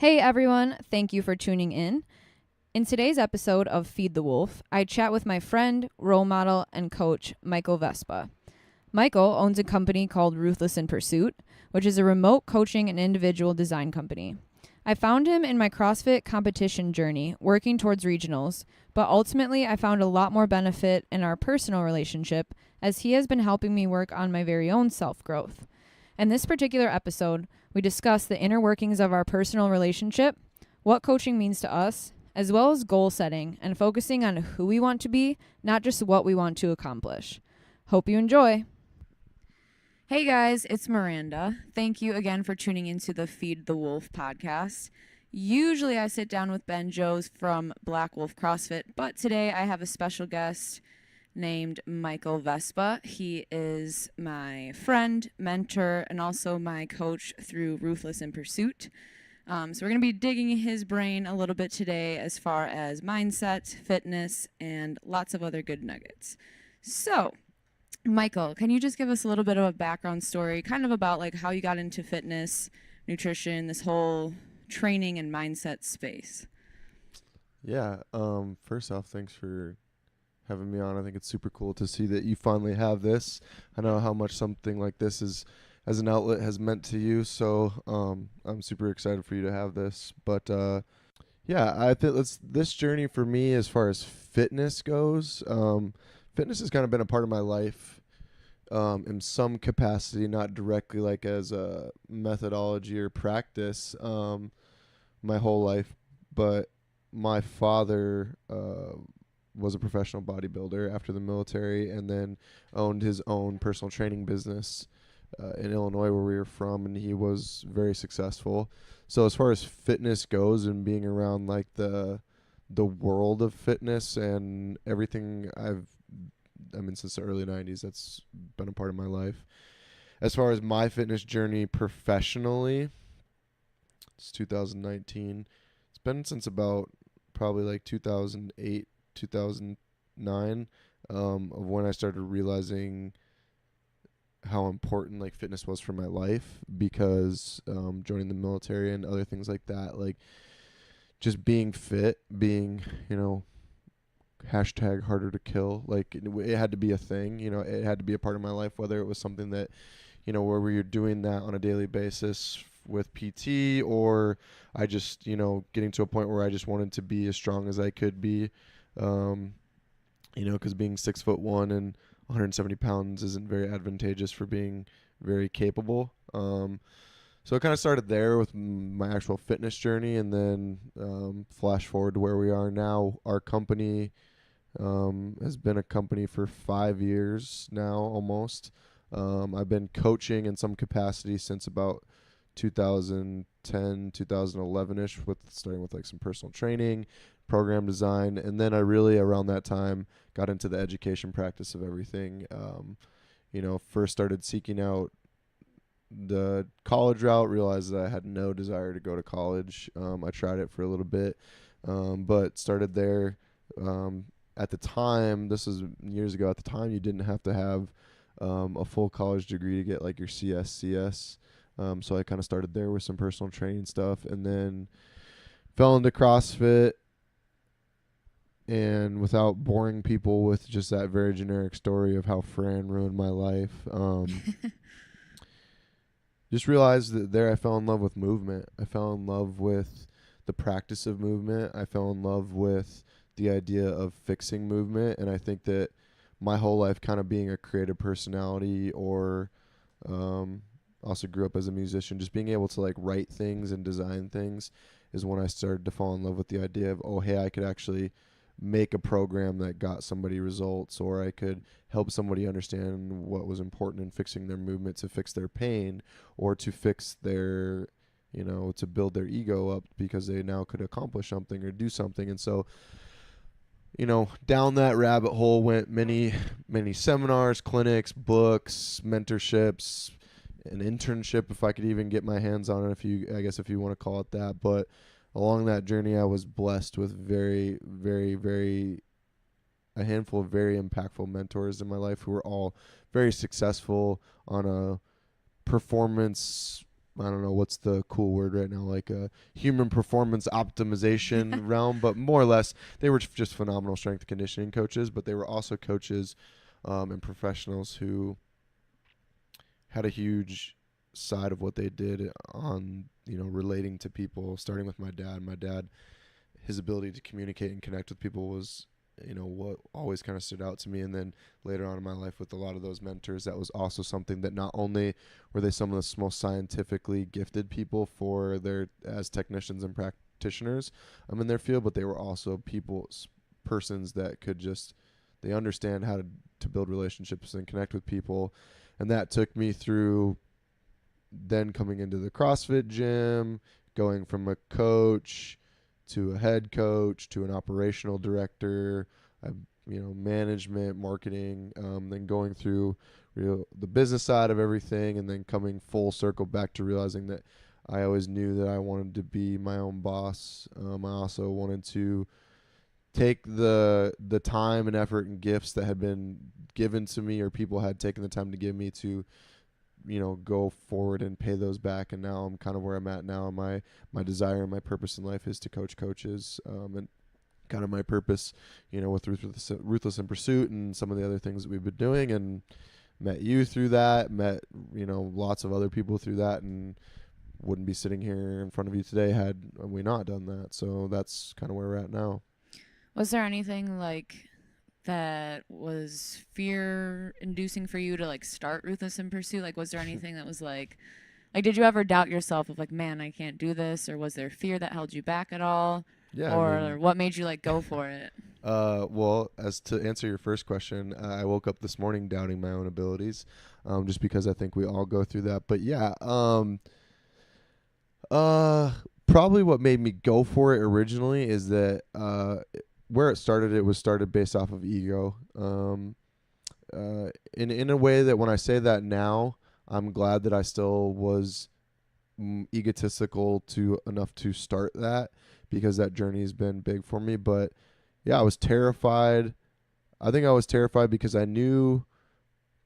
Hey everyone, thank you for tuning in. In today's episode of Feed the Wolf, I chat with my friend, role model, and coach, Michael Vespa. Michael owns a company called Ruthless in Pursuit, which is a remote coaching and individual design company. I found him in my CrossFit competition journey, working towards regionals, but ultimately I found a lot more benefit in our personal relationship as he has been helping me work on my very own self-growth. In this particular episode, we discuss the inner workings of our personal relationship, what coaching means to us, as well as goal setting and focusing on who we want to be, not just what we want to accomplish. Hope you enjoy. Hey guys, it's Miranda. Thank you again for tuning into the Feed the Wolf podcast. Usually I sit down with Ben Joes from Black Wolf CrossFit, but today I have a special guest named Michael Vespa. He is my friend, mentor, and also my coach through Ruthless in Pursuit. So we're going to be digging his brain a little bit today as far as mindset, fitness, and lots of other good nuggets. So, Michael, can you just give us a little bit of a background story, kind of about like how you got into fitness, nutrition, this whole training and mindset space? Yeah. First off, thanks for having me on. I think it's super cool to see that you finally have this. I know how much something like this is as an outlet has meant to you, so I'm super excited for you to have this. But yeah, I think this journey for me as far as fitness goes. Fitness has kind of been a part of my life in some capacity, not directly like as a methodology or practice my whole life, but my father was a professional bodybuilder after the military and then owned his own personal training business in Illinois where we were from, and he was very successful. So as far as fitness goes and being around like the world of fitness and everything, since the early 90s, that's been a part of my life. As far as my fitness journey professionally, it's 2019. It's been since about probably like 2008, 2009, of when I started realizing how important like fitness was for my life, because joining the military and other things like that, like just being fit, being, hashtag harder to kill, like it had to be a thing, it had to be a part of my life, whether it was something that, where we were doing that on a daily basis with PT, or I just, getting to a point where I just wanted to be as strong as I could be, because being 6'1" and 170 pounds isn't very advantageous for being very capable. So it kind of started there with my actual fitness journey, and then flash forward to where we are now. Our company has been a company for 5 years now, almost. I've been coaching in some capacity since about 2010, 2011-ish, starting with like some personal training, program design, and then I really around that time got into the education practice of everything. First started seeking out the college route, realized that I had no desire to go to college. I tried it for a little bit, but started there. At the time, this was years ago, at the time you didn't have to have a full college degree to get like your CS. So I kind of started there with some personal training stuff, and then fell into CrossFit. And without boring people with just that very generic story of how Fran ruined my life, just realized that there I fell in love with movement. I fell in love with the practice of movement. I fell in love with the idea of fixing movement. And I think that my whole life, kind of being a creative personality, or also grew up as a musician, just being able to like write things and design things, is when I started to fall in love with the idea of, oh, hey, I could actually make a program that got somebody results, or I could help somebody understand what was important in fixing their movement to fix their pain, or to fix their, to build their ego up because they now could accomplish something or do something. And so, down that rabbit hole went many, many seminars, clinics, books, mentorships, an internship, if I could even get my hands on it, if you want to call it that. But along that journey, I was blessed with very, very, very a handful of very impactful mentors in my life who were all very successful on a performance I don't know what's the cool word right now, like a human performance optimization realm, but more or less they were just phenomenal strength and conditioning coaches, but they were also coaches and professionals who had a huge side of what they did on, relating to people, starting with my dad. My dad, his ability to communicate and connect with people was, what always kind of stood out to me. And then later on in my life with a lot of those mentors, that was also something that not only were they some of the most scientifically gifted people for their as technicians and practitioners in their field, but they were also persons that could just, they understand how to build relationships and connect with people. And that took me through then coming into the CrossFit gym, going from a coach to a head coach to an operational director, management, marketing, then going through the business side of everything, and then coming full circle back to realizing that I always knew that I wanted to be my own boss. I also wanted to take the time and effort and gifts that had been given to me, or people had taken the time to give me, to go forward and pay those back. And now I'm kind of where I'm at now. My desire and my purpose in life is to coach coaches, and kind of my purpose, with Ruthless in Pursuit and some of the other things that we've been doing, and met you through that, met lots of other people through that, and wouldn't be sitting here in front of you today had we not done that. So that's kind of where we're at now. Was there anything that was fear inducing for you to start Ruthless in Pursuit? Was there anything that was did you ever doubt yourself of man, I can't do this? Or was there fear that held you back at all? Yeah. Or what made you go for it? Well, as to answer your first question, I woke up this morning doubting my own abilities, just because I think we all go through that. But yeah, probably what made me go for it originally is that, where it was started based off of ego. In a way that when I say that now, I'm glad that I still was egotistical enough to start that, because that journey has been big for me. But yeah, I was terrified. I think I was terrified because I knew,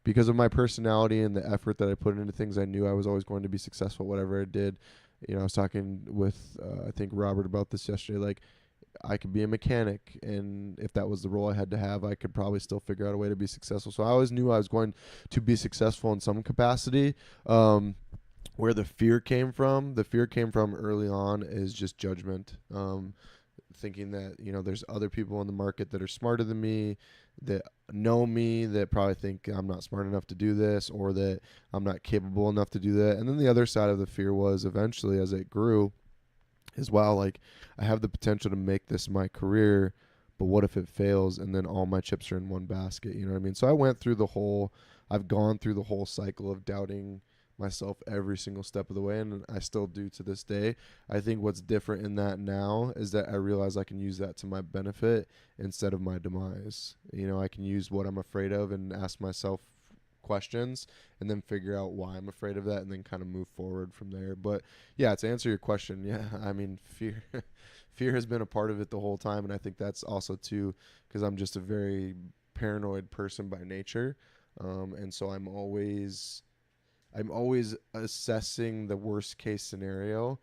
because of my personality and the effort that I put into things, I knew I was always going to be successful whatever I did. I was talking with I think Robert about this yesterday. I could be a mechanic, and if that was the role I had to have, I could probably still figure out a way to be successful. So I always knew I was going to be successful in some capacity. Where the fear came from early on is just judgment. Thinking that, there's other people in the market that are smarter than me, that know me, that probably think I'm not smart enough to do this, or that I'm not capable enough to do that. And then the other side of the fear was, eventually, as it grew, as well, I have the potential to make this my career, but what if it fails, and then all my chips are in one basket? You know what I mean? So I've gone through the whole cycle of doubting myself every single step of the way, and I still do to this day. I think what's different in that now is that I realize I can use that to my benefit instead of my demise. I can use what I'm afraid of and ask myself questions, and then figure out why I'm afraid of that, and then kind of move forward from there. But yeah, to answer your question, yeah, I mean, fear has been a part of it the whole time, and I think that's also too because I'm just a very paranoid person by nature, and so I'm always assessing the worst case scenario.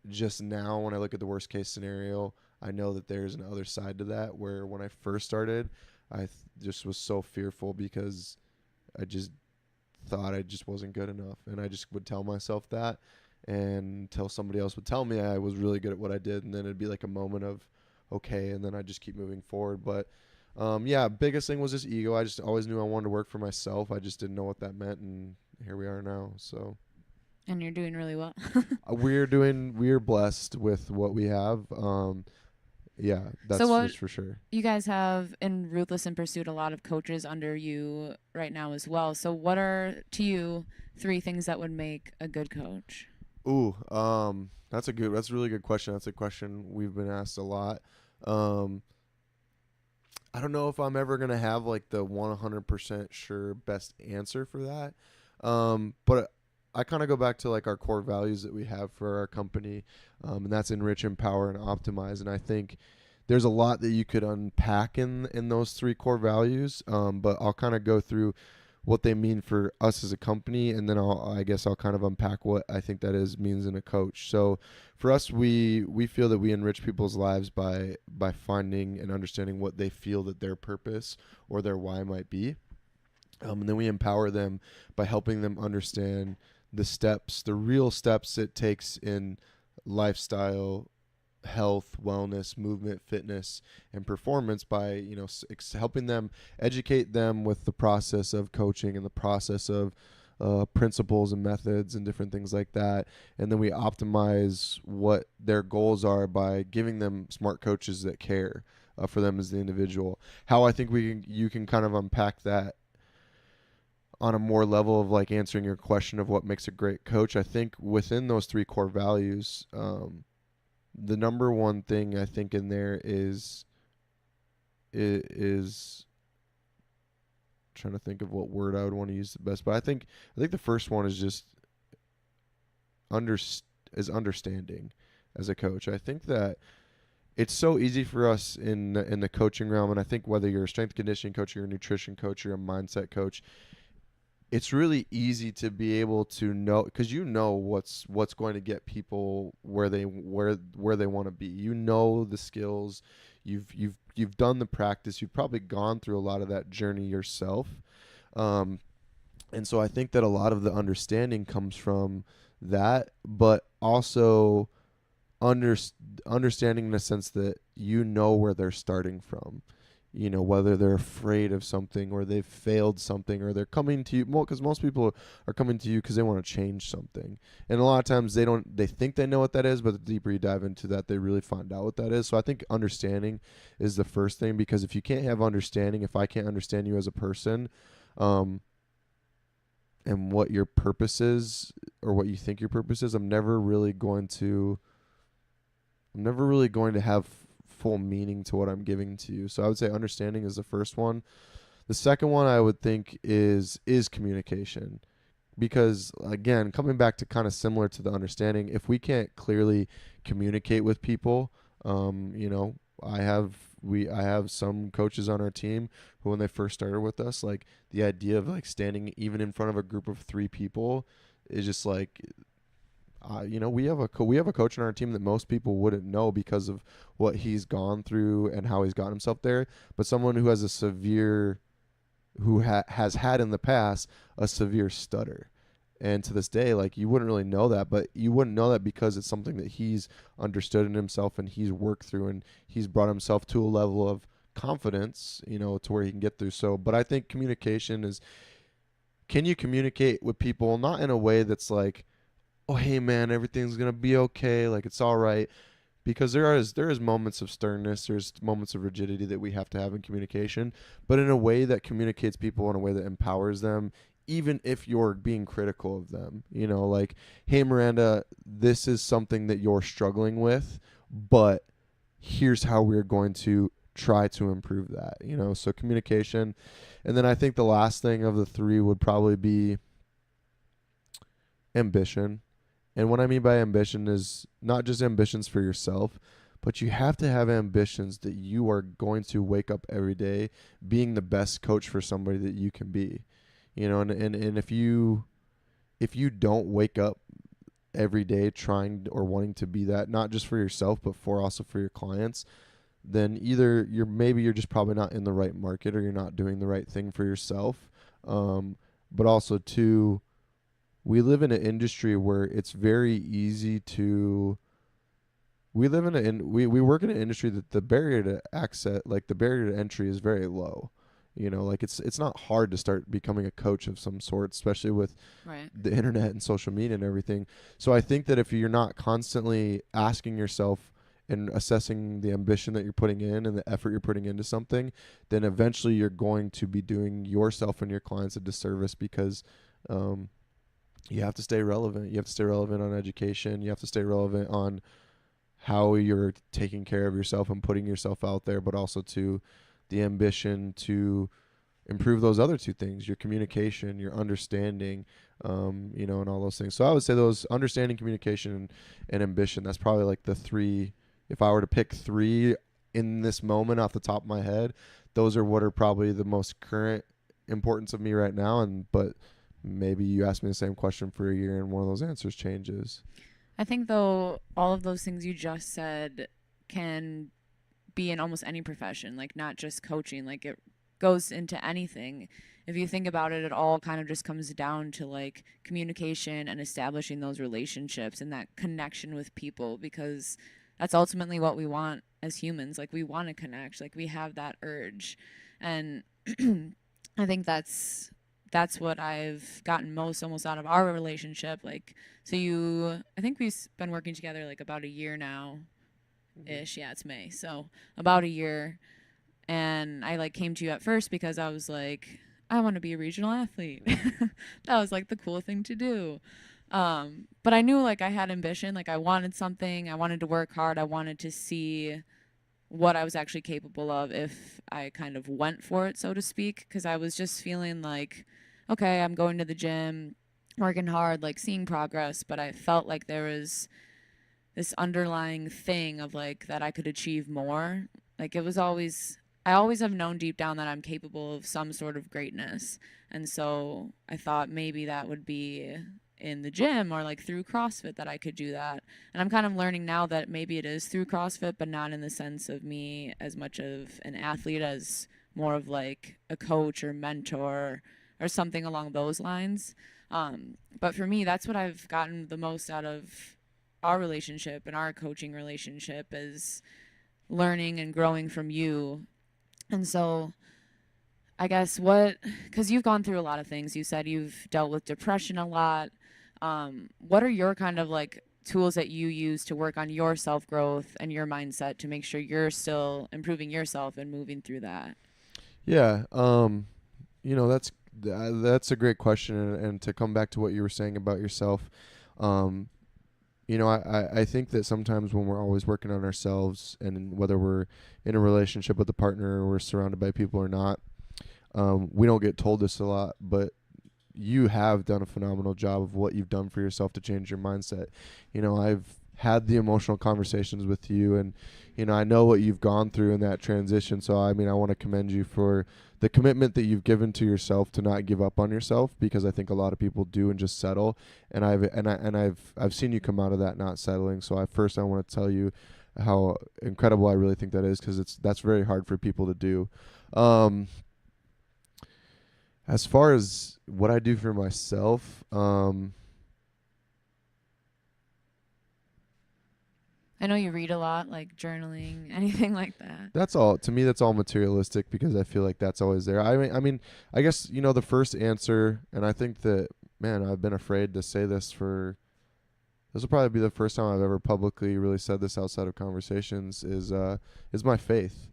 Just now, when I look at the worst case scenario, I know that there's an other side to that, where when I first started, I just was so fearful because I just thought I just wasn't good enough, and I just would tell myself that, and until somebody else would tell me I was really good at what I did, and then it'd be like a moment of okay, and then I just keep moving forward. But yeah, biggest thing was just ego. I just always knew I wanted to work for myself. I just didn't know what that meant, and here we are now. So, and you're doing really well. We're blessed with what we have. Yeah, that's just for sure. You guys have in Ruthless in Pursuit a lot of coaches under you right now as well. So what are, to you, 3 things that would make a good coach? Ooh, that's a really good question. That's a question we've been asked a lot. I don't know if I'm ever going to have the 100% sure best answer for that. But I kind of go back to our core values that we have for our company, and that's enrich, empower, and optimize. And I think there's a lot that you could unpack in those 3 core values, but I'll kind of go through what they mean for us as a company, and then I guess I'll kind of unpack what I think that means in a coach. So for us, we feel that we enrich people's lives by finding and understanding what they feel that their purpose or their why might be. And then we empower them by helping them understand the real steps it takes in lifestyle, health, wellness, movement, fitness, and performance by, helping them, educate them with the process of coaching and the process of principles and methods and different things like that. And then we optimize what their goals are by giving them smart coaches that care for them as the individual. How I think you can kind of unpack that on a more level of like answering your question of what makes a great coach. I think within those 3 core values, the number one thing I think in there is trying to think of what word I would want to use the best, but I think the first one is just understanding as a coach. I think that it's so easy for us in the coaching realm, and I think whether you're a strength conditioning coach, or a nutrition coach, or a mindset coach, it's really easy to be able to know, because what's going to get people where they want to be. You know the skills, you've done the practice, you've probably gone through a lot of that journey yourself, and so I think that a lot of the understanding comes from that, but also understanding in the sense that where they're starting from. Whether they're afraid of something, or they've failed something, or they're coming to you, because most people are coming to you because they want to change something. And a lot of times they think they know what that is, but the deeper you dive into that, they really find out what that is. So I think understanding is the first thing, because if you can't have understanding, if I can't understand you as a person, and what your purpose is, or what you think your purpose is, I'm never really going to have full meaning to what I'm giving to you. So I would say understanding is the first one. The second one I would think is communication, because again, coming back to kind of similar to the understanding, if we can't clearly communicate with people, I have some coaches on our team who, when they first started with us, like the idea of like standing even in front of a group of 3 people is just like, we have a coach on our team that most people wouldn't know because of what he's gone through and how he's gotten himself there. But someone who has has had in the past a severe stutter, and to this day, like, you wouldn't really know that, but you wouldn't know that because it's something that he's understood in himself and he's worked through, and he's brought himself to a level of confidence, to where he can get through. So, but I think communication is, can you communicate with people not in a way that's like, oh, hey man, everything's gonna be okay, like it's all right, because there is moments of sternness, there's moments of rigidity that we have to have in communication, but in a way that communicates people, in a way that empowers them, even if you're being critical of them. Like, hey Miranda, this is something that you're struggling with, but here's how we're going to try to improve that. So communication. And then I think the last thing of the 3 would probably be ambition. And what I mean by ambition is not just ambitions for yourself, but you have to have ambitions that you are going to wake up every day being the best coach for somebody that you can be. And if you don't wake up every day trying or wanting to be that, not just for yourself, but also for your clients, then either you're just probably not in the right market, or you're not doing the right thing for yourself. But also too, we live in an industry where it's very easy to. We work in an industry that the barrier to access, like the barrier to entry, is very low. Like it's not hard to start becoming a coach of some sort, especially with the internet and social media and everything. So I think that if you're not constantly asking yourself and assessing the ambition that you're putting in and the effort you're putting into something, then eventually you're going to be doing yourself and your clients a disservice, because you have to stay relevant. You have to stay relevant on education. You have to stay relevant on how you're taking care of yourself and putting yourself out there, but also to the ambition to improve those other 2 things, your communication, your understanding, and all those things. So I would say those: understanding, communication, and ambition. That's probably like the 3. If I were to pick 3 in this moment off the top of my head, those are what are probably the most current importance of me right now, but maybe you ask me the same question for a year and one of those answers changes. I think, though, all of those things you just said can be in almost any profession, like not just coaching. Like it goes into anything. If you think about it, it all kind of just comes down to like communication and establishing those relationships and that connection with people, because that's ultimately what we want as humans. Like we want to connect, like we have that urge. And I think that's what I've gotten most almost out of our relationship. Like, so I think we've been working together like about a year now ish. Yeah, it's May. So about a year. And I like came to you at first because I was like, I want to be a regional athlete. That was like the cool thing to do. But I knew like I had ambition, like I wanted something, I wanted to work hard, I wanted to see what I was actually capable of if I kind of went for it, so to speak, because I was just feeling like, okay, I'm going to the gym, working hard, like seeing progress, but I felt like there was this underlying thing of like that I could achieve more. Like it was always, I always have known deep down that I'm capable of some sort of greatness. And so I thought maybe that would be in the gym or like through CrossFit that I could do that. And I'm kind of learning now that maybe it is through CrossFit, but not in the sense of me as much of an athlete as more of like a coach or mentor or something along those lines. But for me, that's what I've gotten the most out of our relationship and our coaching relationship is learning and growing from you. And so I guess because you've gone through a lot of things. You said you've dealt with depression a lot. What are your kind of like tools that you use to work on your self growth and your mindset to make sure you're still improving yourself and moving through that? Yeah. That's a great question. And to come back to what you were saying about yourself, I think that sometimes when we're always working on ourselves, and whether we're in a relationship with a partner or we're surrounded by people or not, we don't get told this a lot, but you have done a phenomenal job of what you've done for yourself to change your mindset. I've had the emotional conversations with you, and I know what you've gone through in that transition. So I want to commend you for the commitment that you've given to yourself to not give up on yourself, because I think a lot of people do and just settle. And I've seen you come out of that not settling. So I want to tell you how incredible I really think that is, because that's very hard for people to do. As far as what I do for myself, I know you read a lot, like journaling, anything like that. that's all. To me, that's all materialistic, because I feel like that's always there. I guess, the first answer, and I think that, man, I've been afraid to say this this will probably be the first time I've ever publicly really said this outside of conversations, is my faith.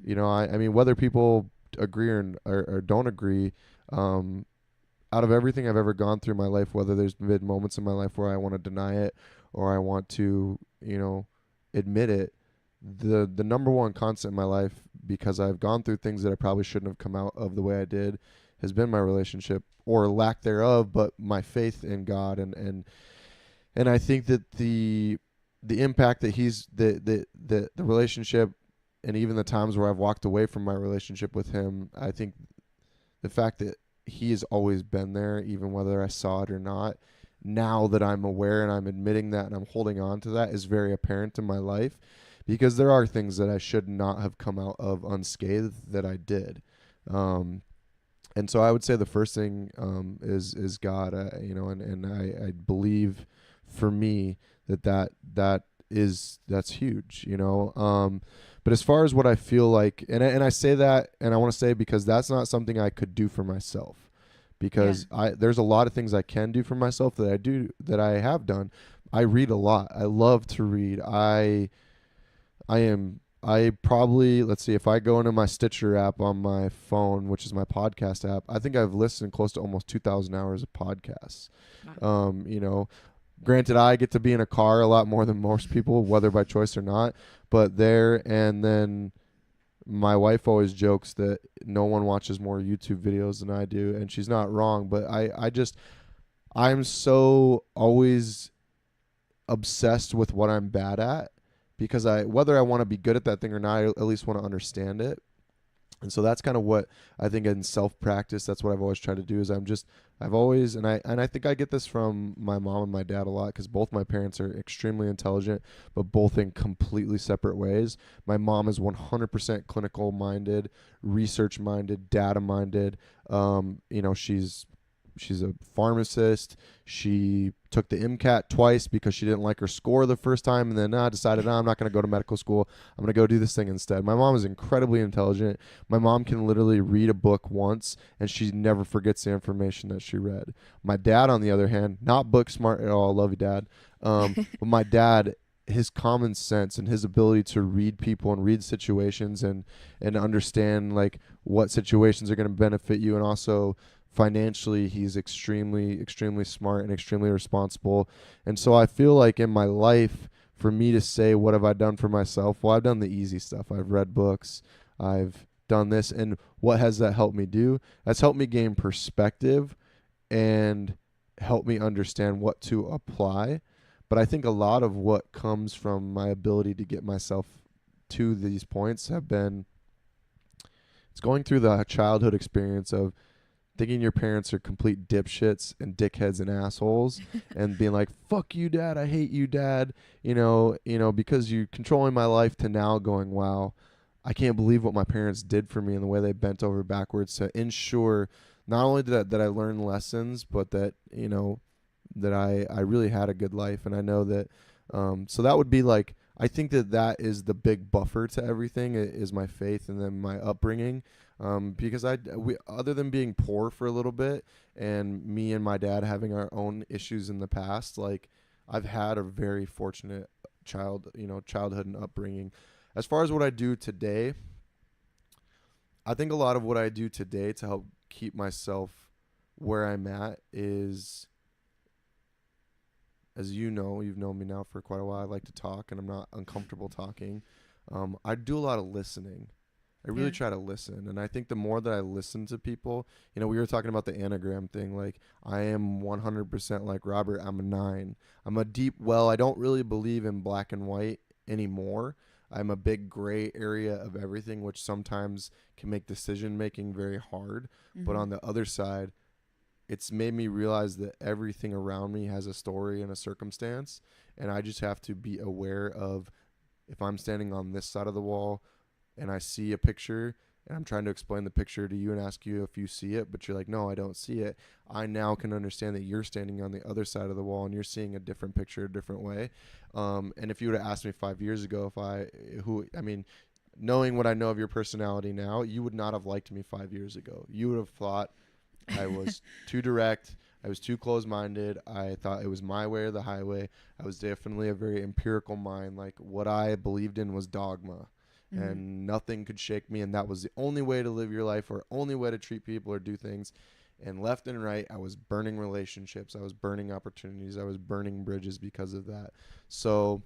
Whether people agree or don't agree, out of everything I've ever gone through in my life, whether there's been moments in my life where I want to deny it or I want to, admit it, the number one constant in my life, because I've gone through things that I probably shouldn't have come out of the way I did, has been my relationship, or lack thereof, but my faith in God. And I think that the impact that the relationship, and even the times where I've walked away from my relationship with him, I think the fact that he has always been there, even whether I saw it or not, now that I'm aware and I'm admitting that and I'm holding on to that, is very apparent in my life, because there are things that I should not have come out of unscathed that I did. And so I would say the first thing is God, and I believe for me that's huge, But as far as what I feel like, and I say that, and I want to say, because that's not something I could do for myself, because there's a lot of things I can do for myself that I have done. I read a lot. I love to read. I probably, let's see, if I go into my Stitcher app on my phone, which is my podcast app, I think I've listened close to almost 2,000 hours of podcasts. Wow. Granted, I get to be in a car a lot more than most people, whether by choice or not, but and then my wife always jokes that no one watches more YouTube videos than I do, and she's not wrong, but I'm so always obsessed with what I'm bad at, because whether I want to be good at that thing or not, I at least want to understand it. And so that's kind of what I think in self-practice, that's what I've always tried to do is I've always, and I think I get this from my mom and my dad a lot because both my parents are extremely intelligent, but both in completely separate ways. My mom is 100% clinical minded, research minded, data minded. She's a pharmacist. She took the MCAT twice because she didn't like her score the first time, and then decided, I'm not going to go to medical school. I'm going to go do this thing instead. My mom is incredibly intelligent. My mom can literally read a book once, and she never forgets the information that she read. My dad, on the other hand, not book smart at all. I love you, Dad. But my dad, his common sense and his ability to read people and read situations and understand like what situations are going to benefit you, and also financially he's extremely smart and extremely responsible. And so I feel like in my life, for me to say what have I done for myself, well, I've done the easy stuff. I've read books, I've done this. And what has that helped me do? That's helped me gain perspective and help me understand what to apply. But I think a lot of what comes from my ability to get myself to these points have been, it's going through the childhood experience of thinking your parents are complete dipshits and dickheads and assholes and being like, fuck you, Dad, I hate you, Dad, because you're controlling my life, to now going, wow, I can't believe what my parents did for me and the way they bent over backwards to ensure not only that I learned lessons, but that, that I really had a good life. And I know that, so that would be like, I think that is the big buffer to everything is my faith and then my upbringing. Because other than being poor for a little bit and me and my dad having our own issues in the past, like I've had a very fortunate childhood and upbringing. As far as what I do today, I think a lot of what I do today to help keep myself where I'm at is, as you've known me now for quite a while, I like to talk and I'm not uncomfortable talking. I do a lot of listening. I really try to listen. And I think the more that I listen to people, we were talking about the anagram thing. Like, I am 100% like Robert. I'm a 9. I'm a deep well. I don't really believe in black and white anymore. I'm a big gray area of everything, which sometimes can make decision making very hard. Mm-hmm. But on the other side, it's made me realize that everything around me has a story and a circumstance. And I just have to be aware of, if I'm standing on this side of the wall and I see a picture and I'm trying to explain the picture to you and ask you if you see it, but you're like, no, I don't see it. I now can understand that you're standing on the other side of the wall and you're seeing a different picture a different way. And if you would have asked me 5 years ago knowing what I know of your personality now, you would not have liked me 5 years ago. You would have thought I was too direct. I was too closed-minded. I thought it was my way or the highway. I was definitely a very empirical mind. Like, what I believed in was dogma. Mm-hmm. And nothing could shake me, and that was the only way to live your life or only way to treat people or do things. And left and right, I was burning relationships. I was burning opportunities. I was burning bridges because of that. So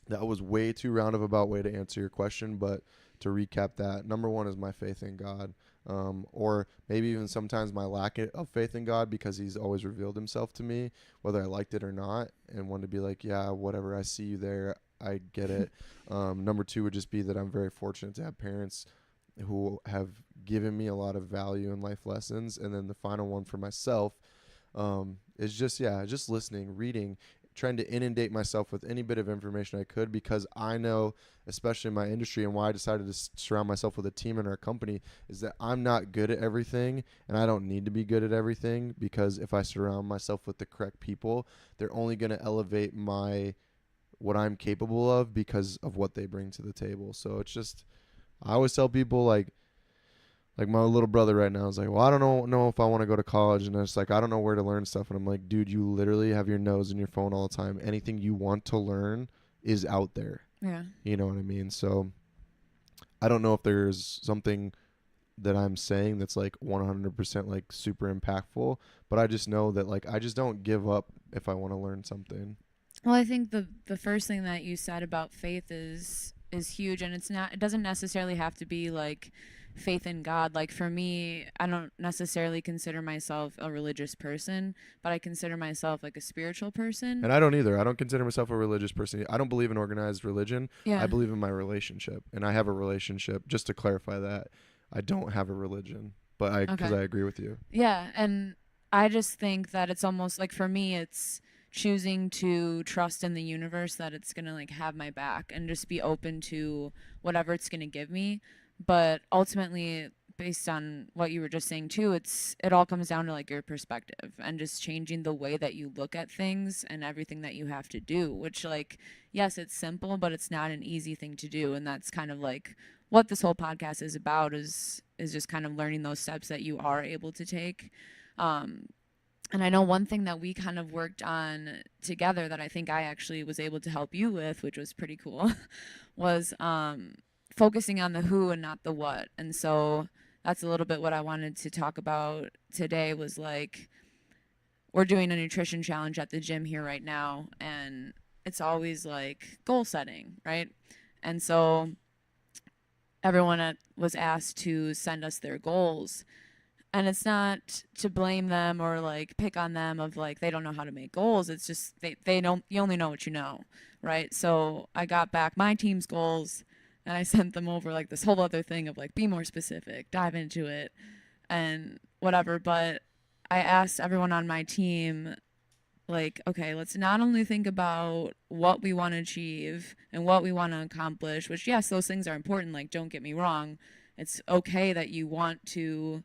that was way too roundabout way to answer your question, but to recap that, number one is my faith in God. Or maybe even sometimes my lack of faith in God, because he's always revealed himself to me, whether I liked it or not, and wanted to be like, yeah, whatever, I see you there. I get it. Number two would just be that I'm very fortunate to have parents who have given me a lot of value and life lessons. And then the final one for myself is just listening, reading, trying to inundate myself with any bit of information I could, because I know, especially in my industry, and why I decided to surround myself with a team in our company, is that I'm not good at everything, and I don't need to be good at everything, because if I surround myself with the correct people, they're only going to elevate what I'm capable of because of what they bring to the table. So it's just, I always tell people like my little brother right now is like, well, I don't know if I want to go to college. And it's like, I don't know where to learn stuff. And I'm like, dude, you literally have your nose in your phone all the time. Anything you want to learn is out there. Yeah. You know what I mean? So I don't know if there's something that I'm saying that's like 100% like super impactful, but I just know that like, I just don't give up if I want to learn something. Well, I think the first thing that you said about faith is huge, and it doesn't necessarily have to be like faith in God. Like for me, I don't necessarily consider myself a religious person, but I consider myself like a spiritual person. And I don't either. I don't consider myself a religious person. I don't believe in organized religion. Yeah. I believe in my relationship, and I have a relationship, just to clarify that. I don't have a religion, but because Okay. I agree with you. Yeah, and I just think that it's almost like for me it's choosing to trust in the universe that it's going to like have my back and just be open to whatever it's going to give me. But ultimately based on what you were just saying too, it all comes down to like your perspective and just changing the way that you look at things and everything that you have to do, which like yes, it's simple, but it's not an easy thing to do, and that's kind of like what this whole podcast is about is just kind of learning those steps that you are able to take. Um, and I know one thing that we kind of worked on together that I think I actually was able to help you with, which was pretty cool, was focusing on the who and not the what. And so that's a little bit what I wanted to talk about today was like we're doing a nutrition challenge at the gym here right now, and it's always like goal setting, right? And so everyone was asked to send us their goals, and it's not to blame them or like pick on them of like they don't know how to make goals. It's just they don't, you only know what you know, right? So I got back my team's goals and I sent them over like this whole other thing of like be more specific, dive into it and whatever. But I asked everyone on my team, like, okay, let's not only think about what we want to achieve and what we want to accomplish, which yes, those things are important, like don't get me wrong. It's okay that you want to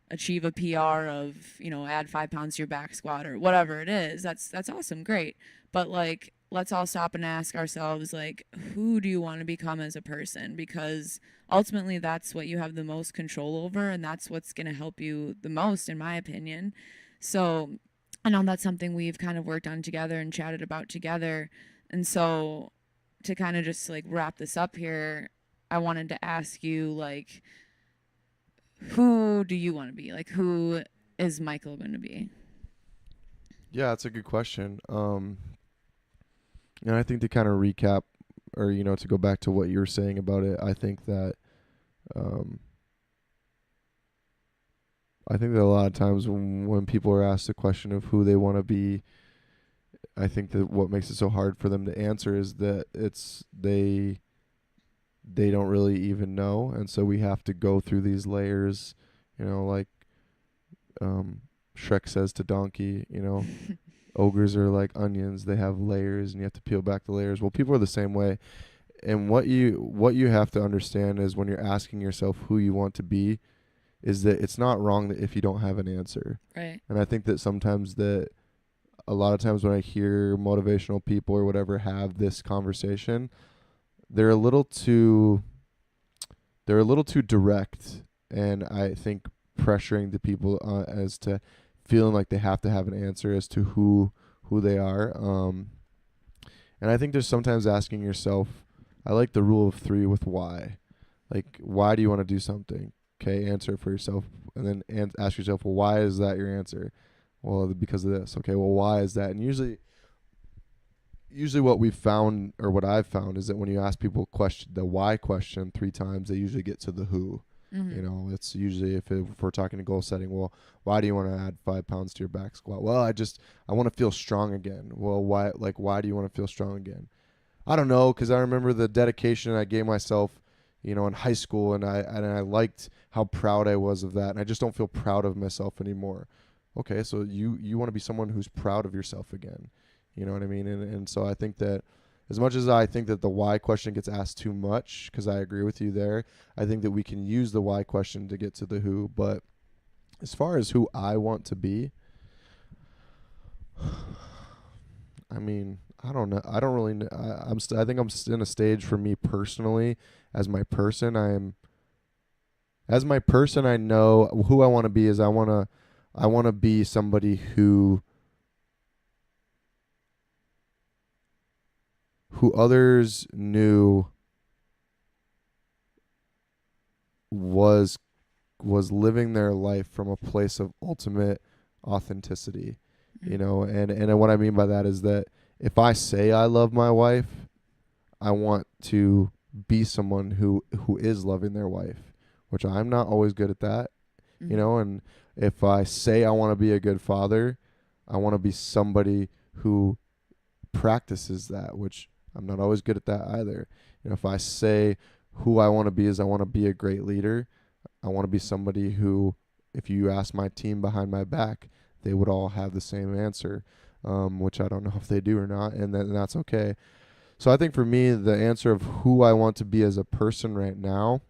achieve a PR of, add 5 pounds to your back squat or whatever it is. That's awesome, great. But like let's all stop and ask ourselves, like, who do you want to become as a person? Because ultimately that's what you have the most control over, and that's what's going to help you the most, in my opinion. So I know that's something we've kind of worked on together and chatted about together. And so to kind of just like wrap this up here, I wanted to ask you, like, who do you want to be? Like, who is Michael going to be? Yeah, that's a good question. And I think to kind of recap, or to go back to what you were saying about it, um, I think that a lot of times when people are asked the question of who they want to be, I think that what makes it so hard for them to answer is that they don't really even know, and so we have to go through these layers, like Shrek says to Donkey, ogres are like onions, they have layers and you have to peel back the layers. Well, people are the same way. And what you have to understand is when you're asking yourself who you want to be, is that it's not wrong that if you don't have an answer. Right. And I think that sometimes that a lot of times when I hear motivational people or whatever have this conversation, they're a little too direct, and I think pressuring the people as to feeling like they have to have an answer as to who they are. And I think there's sometimes asking yourself, I like the rule of 3 with why. Like, why do you want to do something? Okay, answer it for yourself, and then ask yourself, well, why is that your answer? Well, because of this. Okay, well, why is that? And usually what we've found, or what I've found, is that when you ask people the why question 3 times, they usually get to the who. Mm-hmm. It's usually if we're talking to goal setting, well, why do you want to add 5 pounds to your back squat? Well, I want to feel strong again. Well, why do you want to feel strong again? I don't know, because I remember the dedication I gave myself, in high school, and I liked how proud I was of that, and I just don't feel proud of myself anymore. Okay, so you want to be someone who's proud of yourself again. You know what I mean? And so I think that as much as I think that the why question gets asked too much, because I agree with you there, I think that we can use the why question to get to the who. But as far as who I want to be, I mean, I don't know. I don't really know. I think I'm in a stage for me personally as my person. I know who I want to be is I want to be somebody who others knew was living their life from a place of ultimate authenticity. Mm-hmm. And what I mean by that is that if I say I love my wife, I want to be someone who is loving their wife, which I'm not always good at that. Mm-hmm. And if I say I want to be a good father, I want to be somebody who practices that, which I'm not always good at that either. If I say who I want to be is I want to be a great leader, I want to be somebody who, if you ask my team behind my back, they would all have the same answer, which I don't know if they do or not, and that's okay. So I think for me, the answer of who I want to be as a person right now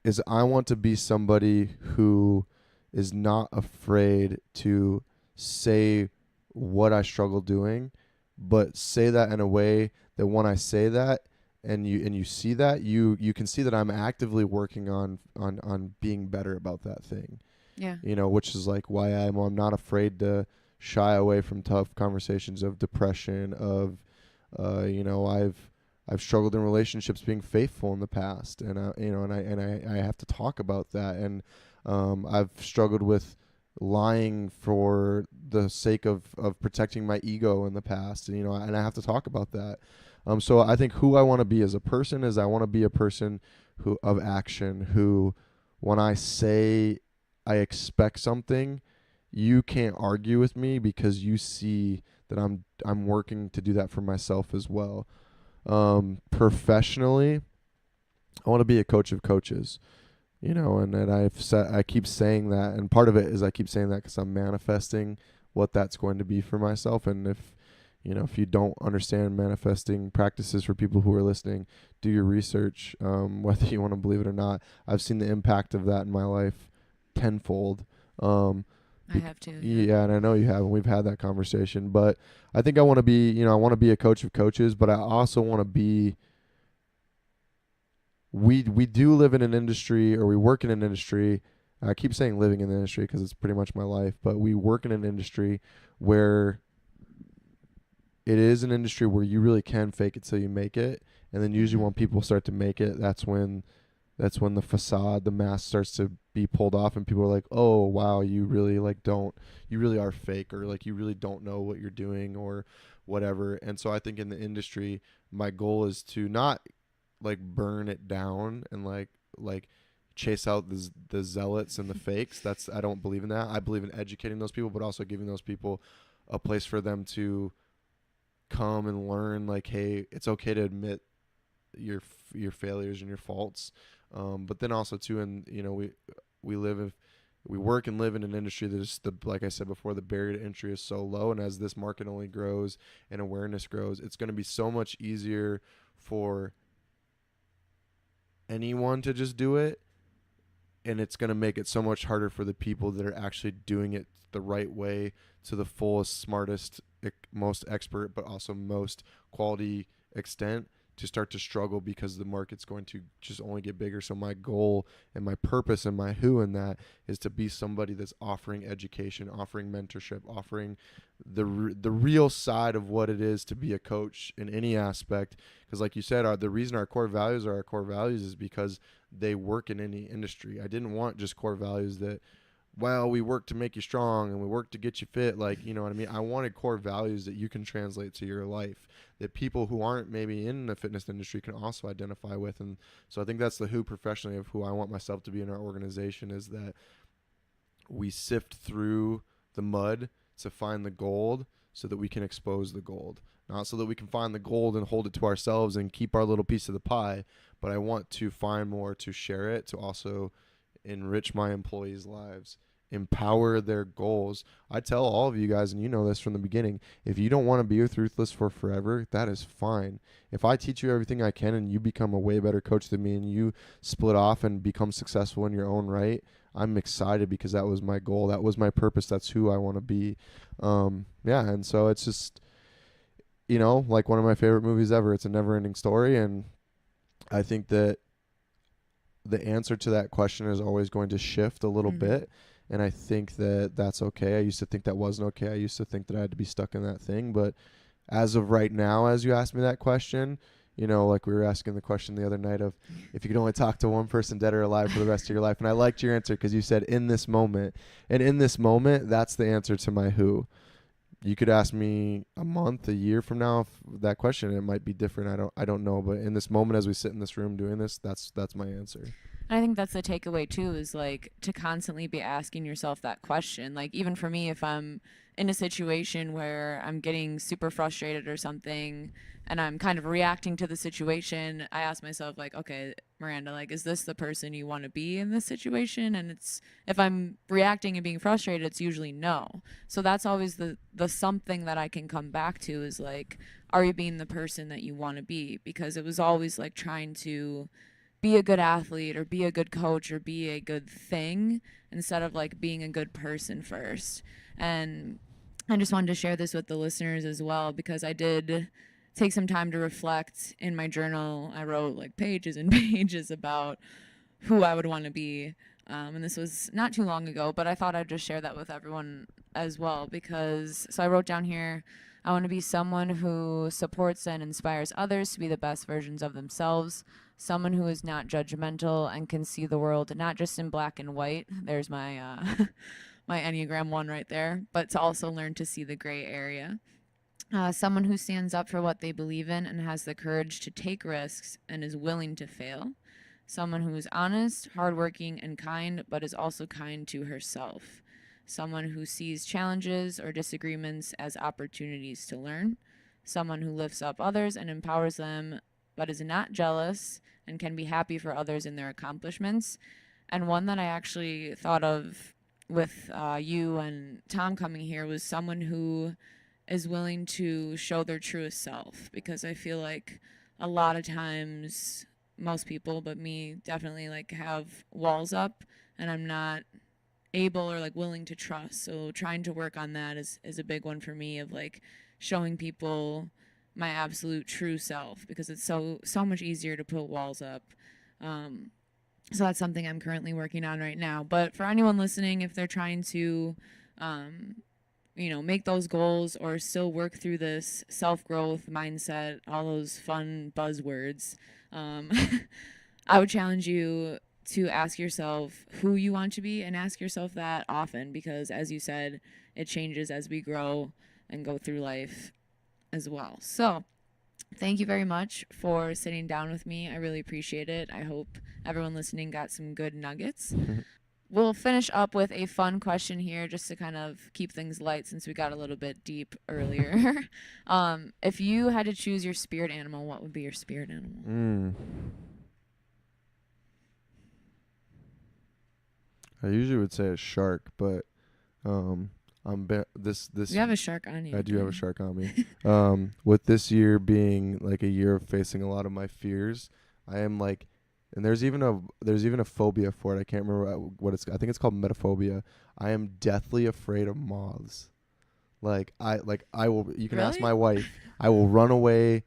is I want to be somebody who is not afraid to say what I struggle doing, but say that in a way that when I say that and you see that, you can see that I'm actively working on being better about that thing. Yeah. You know, which is like why I'm not afraid to shy away from tough conversations of depression, of I've struggled in relationships being faithful in the past, and I have to talk about that, and I've struggled with lying for the sake of protecting my ego in the past, and and I have to talk about that. So I think who I want to be as a person is I want to be a person who of action, who when I say I expect something, you can't argue with me because you see that I'm working to do that for myself as well. Professionally, I want to be a coach of coaches, and that I keep saying that, and part of it is I keep saying that because I'm manifesting what that's going to be for myself. And if you don't understand manifesting practices, for people who are listening, do your research, whether you want to believe it or not. I've seen the impact of that in my life tenfold. I have to. Yeah, and I know you have, and we've had that conversation. But I think I want to be, I want to be a coach of coaches, but I also want to be. We do live in an industry, or we work in an industry. I keep saying living in the industry because it's pretty much my life, but we work in an industry where it is an industry where you really can fake it till you make it, and then usually when people start to make it, that's when the facade, the mask starts to be pulled off, and people are like, oh wow, you really you really are fake, or like you really don't know what you're doing or whatever. And so I think in the industry, my goal is to not like burn it down and like chase out the zealots and the fakes. I don't believe in that. I believe in educating those people, but also giving those people a place for them to come and learn, like, hey, it's okay to admit your failures and your faults. But then also too, and we work and live in an industry that is, like I said before, the barrier to entry is so low, and as this market only grows and awareness grows, it's going to be so much easier for anyone to just do it, and it's going to make it so much harder for the people that are actually doing it the right way, to the fullest, smartest, most expert, but also most quality extent, to start to struggle, because the market's going to just only get bigger. So my goal and my purpose and my who in that is to be somebody that's offering education, offering mentorship, offering the real side of what it is to be a coach in any aspect. Because like you said, the reason our core values are our core values is because they work in any industry. I didn't want just core values that, well, we work to make you strong and we work to get you fit. Like, you know what I mean? I wanted core values that you can translate to your life, that people who aren't maybe in the fitness industry can also identify with. And so I think that's the who professionally of who I want myself to be in our organization, is that we sift through the mud to find the gold so that we can expose the gold. Not so that we can find the gold and hold it to ourselves and keep our little piece of the pie, but I want to find more to share it, to also enrich my employees' lives, empower their goals. I tell all of you guys, and you know this from the beginning, if you don't want to be with Ruthless for forever, that is fine. If I teach you everything I can and you become a way better coach than me and you split off and become successful in your own right, I'm excited, because that was my goal. That was my purpose. That's who I want to be. And so it's just, like one of my favorite movies ever. It's a never-ending story, and I think that the answer to that question is always going to shift a little bit. And I think that that's okay. I used to think that wasn't okay. I used to think that I had to be stuck in that thing. But as of right now, as you asked me that question, like we were asking the question the other night of if you could only talk to one person, dead or alive, for the rest of your life. And I liked your answer, because you said in this moment. And in this moment, that's the answer to my who. You could ask me a month, a year from now, if that question, it might be different. I don't know. But in this moment, as we sit in this room doing this, that's my answer. I think that's the takeaway too, is like to constantly be asking yourself that question. Like even for me, if I'm in a situation where I'm getting super frustrated or something and I'm kind of reacting to the situation, I ask myself like, okay, Miranda, like, is this the person you want to be in this situation? And it's, if I'm reacting and being frustrated, it's usually no. So that's always the something that I can come back to is like, are you being the person that you want to be? Because it was always like trying to be a good athlete or be a good coach or be a good thing instead of like being a good person first. And I just wanted to share this with the listeners as well, because I did take some time to reflect in my journal. I wrote like pages and pages about who I would want to be. And this was not too long ago, but I thought I'd just share that with everyone as well, because so I wrote down here, I want to be someone who supports and inspires others to be the best versions of themselves, someone who is not judgmental and can see the world not just in black and white. There's my my Enneagram 1 right there, but to also learn to see the gray area. Someone who stands up for what they believe in and has the courage to take risks and is willing to fail. Someone who is honest, hardworking, and kind, but is also kind to herself. Someone who sees challenges or disagreements as opportunities to learn. Someone who lifts up others and empowers them, but is not jealous and can be happy for others in their accomplishments. And one that I actually thought of with you and Tom coming here was someone who is willing to show their truest self, because I feel like a lot of times most people, but me definitely, like have walls up and I'm not able or like willing to trust. So trying to work on that is a big one for me, of like showing people my absolute true self, because it's so much easier to put walls up. So that's something I'm currently working on right now. But for anyone listening, if they're trying to make those goals or still work through this self-growth mindset, all those fun buzzwords, I would challenge you to ask yourself who you want to be, and ask yourself that often, because as you said, it changes as we grow and go through life as well. So thank you very much for sitting down with me. I really appreciate it. I hope everyone listening got some good nuggets. We'll finish up with a fun question here, just to kind of keep things light, since we got a little bit deep earlier. If you had to choose your spirit animal, what would be your spirit animal? I usually would say a shark, but this You have a shark on you. I do have a shark on me. With this year being like a year of facing a lot of my fears, I am like, and there's even a phobia for it. I can't remember what it's. I think it's called metaphobia. I am deathly afraid of moths. I will. You can ask my wife. I will run away,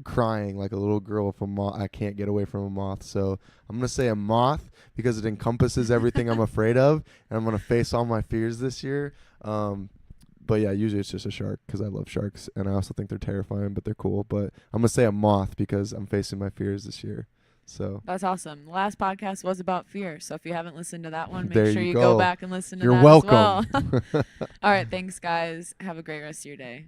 crying like a little girl if a moth. I can't get away from a moth. So I'm gonna say a moth, because it encompasses everything I'm afraid of, and I'm gonna face all my fears this year. But yeah, usually it's just a shark, because I love sharks, and I also think they're terrifying, but they're cool. But I'm gonna say a moth because I'm facing my fears this year. So that's awesome. The last podcast was about fear, so if you haven't listened to that one, make there sure you go go back and listen to You're that welcome. as well. All right, thanks guys. Have a great rest of your day.